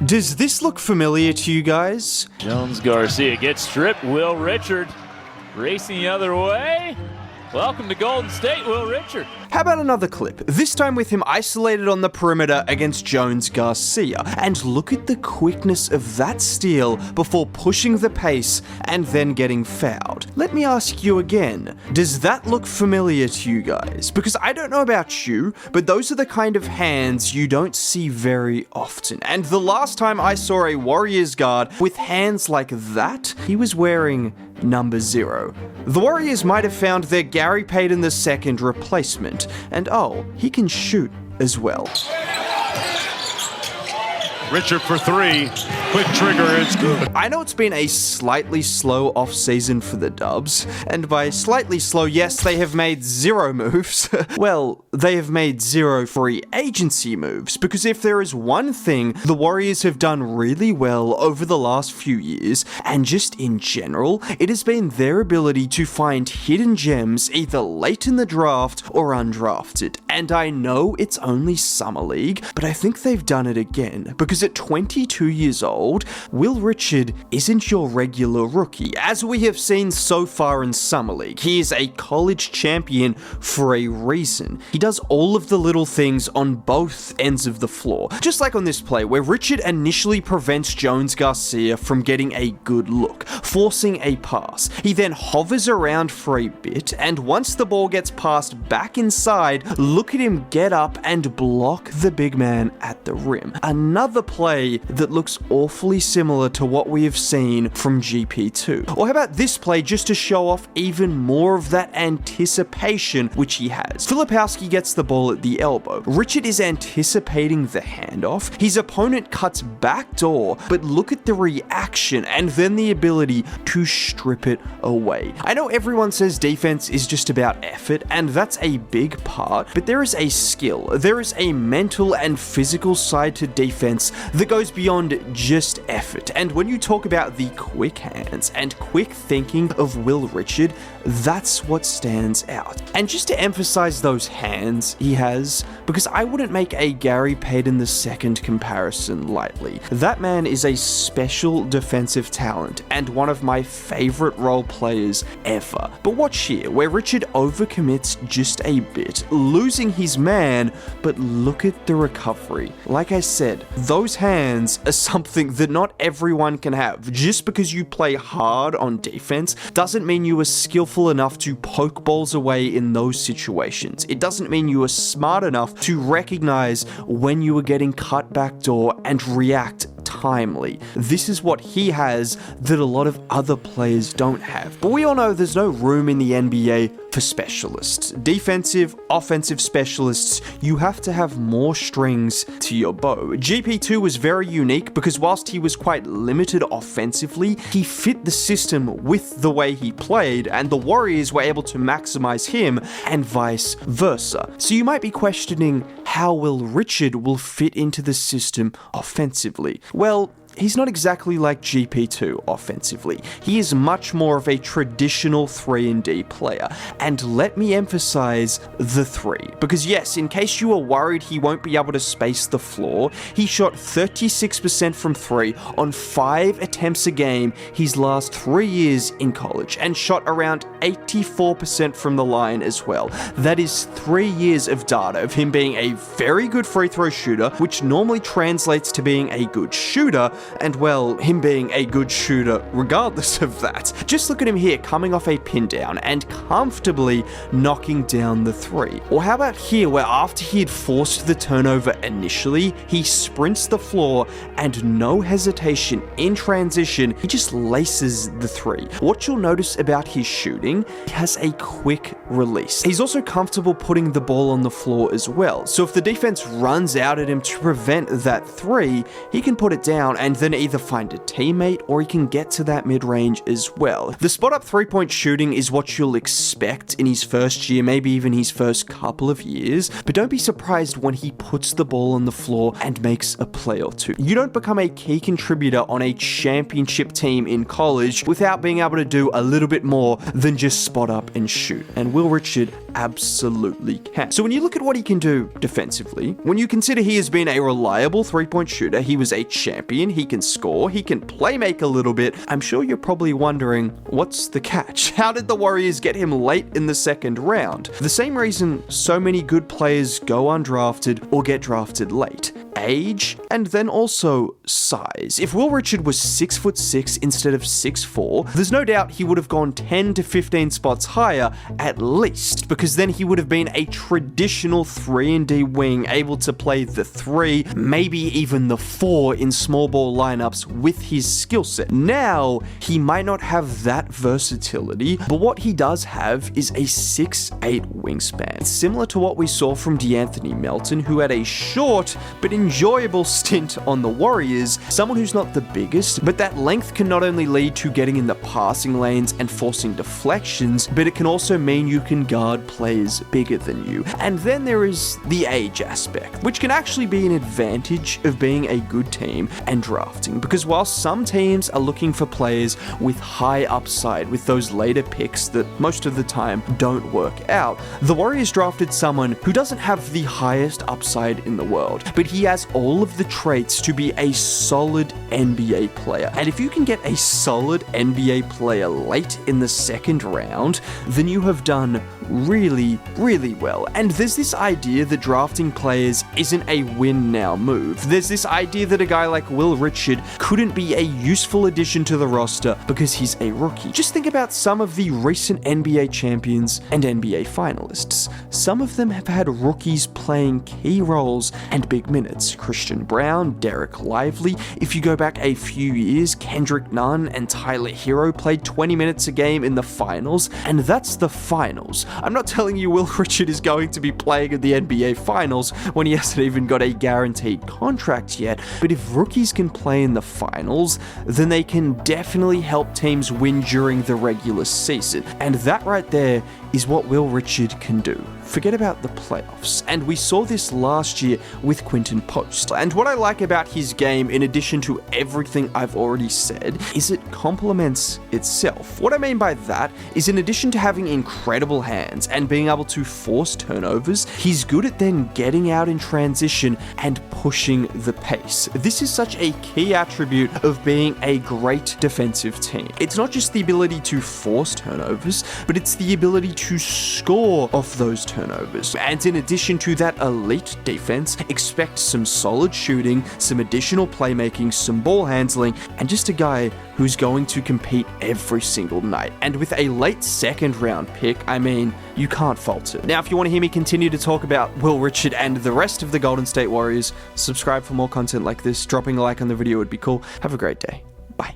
Does this look familiar to you guys? Jones Garcia gets stripped. Will Richard racing the other way. Welcome to Golden State, Will Richard. How about another clip? This time with him isolated on the perimeter against Jones Garcia. And look at the quickness of that steal before pushing the pace and then getting fouled. Let me ask you again, does that look familiar to you guys? Because I don't know about you, but those are the kind of hands you don't see very often. And the last time I saw a Warriors guard with hands like that, he was wearing number 0. The Warriors might have found their Gary Payton II replacement, and oh, he can shoot as well. Richard for 3. Quick trigger is good. I know it's been a slightly slow off-season for the Dubs, and by slightly slow, yes, they have made 0 moves. Well, they have made 0 free agency moves, because if there is one thing the Warriors have done really well over the last few years, and just in general, it has been their ability to find hidden gems either late in the draft or undrafted. And I know it's only Summer League, but I think they've done it again, because at 22 years old, Will Richard isn't your regular rookie, as we have seen so far in Summer League. He is a college champion for a reason. He does all of the little things on both ends of the floor. Just like on this play, where Richard initially prevents Jones Garcia from getting a good look, forcing a pass. He then hovers around for a bit, and once the ball gets passed back inside, look at him get up and block the big man at the rim. Another play that looks awfully similar to what we have seen from GP2. Or how about this play just to show off even more of that anticipation which he has. Filipowski gets the ball at the elbow. Richard is anticipating the handoff. His opponent cuts backdoor, but look at the reaction and then the ability to strip it away. I know everyone says defense is just about effort, and that's a big part, but there is a skill, there is a mental and physical side to defense that goes beyond just effort. And when you talk about the quick hands and quick thinking of Will Richard, that's what stands out. And just to emphasize those hands he has, because I wouldn't make a Gary Payton II comparison lightly. That man is a special defensive talent and one of my favorite role players ever. But watch here, where Richard overcommits just a bit, losing his man, but look at the recovery. Like I said, those hands are something that not everyone can have. Just because you play hard on defense doesn't mean you are skillful enough to poke balls away in those situations. It doesn't mean you are smart enough to recognize when you are getting cut backdoor and react timely. This is what he has that a lot of other players don't have. But we all know there's no room in the NBA for specialists. Defensive, offensive specialists, you have to have more strings to your bow. GP2 was very unique because whilst he was quite limited offensively, he fit the system with the way he played, and the Warriors were able to maximize him and vice versa. So you might be questioning how Will Richard will fit into the system offensively. Well, he's not exactly like GP2 offensively. He is much more of a traditional 3-and-D player. And let me emphasize the 3. Because yes, in case you are worried he won't be able to space the floor, he shot 36% from 3 on 5 attempts a game his last 3 years in college, and shot around 84% from the line as well. That is 3 years of data of him being a very good free throw shooter, which normally translates to being a good shooter, and well, him being a good shooter regardless of that. Just look at him here coming off a pin down and comfortably knocking down the 3. Or how about here, where after he had forced the turnover initially, he sprints the floor and no hesitation in transition, he just laces the 3. What you'll notice about his shooting, he has a quick release. He's also comfortable putting the ball on the floor as well. So if the defense runs out at him to prevent that 3, he can put it down and then either find a teammate or he can get to that mid-range as well. The spot-up three-point shooting is what you'll expect in his first year, maybe even his first couple of years, but don't be surprised when he puts the ball on the floor and makes a play or two. You don't become a key contributor on a championship team in college without being able to do a little bit more than just spot up and shoot, and Will Richard absolutely can. So when you look at what he can do defensively, when you consider he has been a reliable three-point shooter, he was a champion, he can score, he can play make a little bit, I'm sure you're probably wondering, what's the catch? How did the Warriors get him late in the second round? The same reason so many good players go undrafted or get drafted late. Age, and then also size. If Will Richard was 6'6" instead of 6'4", there's no doubt he would have gone 10 to 15 spots higher at least, because then he would have been a traditional 3-and-D wing, able to play the 3, maybe even the 4 in small ball lineups with his skill set. Now, he might not have that versatility, but what he does have is a 6'8" wingspan, similar to what we saw from DeAnthony Melton, who had a short but enjoyable stint on the Warriors, someone who's not the biggest, but that length can not only lead to getting in the passing lanes and forcing deflections, but it can also mean you can guard players bigger than you. And then there is the age aspect, which can actually be an advantage of being a good team and drafting, because while some teams are looking for players with high upside, with those later picks that most of the time don't work out, the Warriors drafted someone who doesn't have the highest upside in the world, but he has all of the traits to be a solid NBA player. And if you can get a solid NBA player late in the second round, then you have done really, really well. And there's this idea that drafting players isn't a win now move. There's this idea that a guy like Will Richard couldn't be a useful addition to the roster because he's a rookie. Just think about some of the recent NBA champions and NBA finalists. Some of them have had rookies playing key roles and big minutes. Christian Brown, Derek Lively. If you go back a few years, Kendrick Nunn and Tyler Hero played 20 minutes a game in the finals, and that's the finals. I'm not telling you Will Richard is going to be playing in the NBA finals when he hasn't even got a guaranteed contract yet, but if rookies can play in the finals, then they can definitely help teams win during the regular season. And that right there is what Will Richard can do. Forget about the playoffs. And we saw this last year with Quinton Post. And what I like about his game, in addition to everything I've already said, is it complements itself. What I mean by that is, in addition to having incredible hands and being able to force turnovers, he's good at then getting out in transition and pushing the pace. This is such a key attribute of being a great defensive team. It's not just the ability to force turnovers, but it's the ability to score off those turnovers. And in addition to that elite defense, expect some solid shooting, some additional playmaking, some ball handling, and just a guy who's going to compete every single night. And with a late second round pick, I mean, you can't fault it. Now, if you want to hear me continue to talk about Will Richard and the rest of the Golden State Warriors, subscribe for more content like this. Dropping a like on the video would be cool. Have a great day. Bye.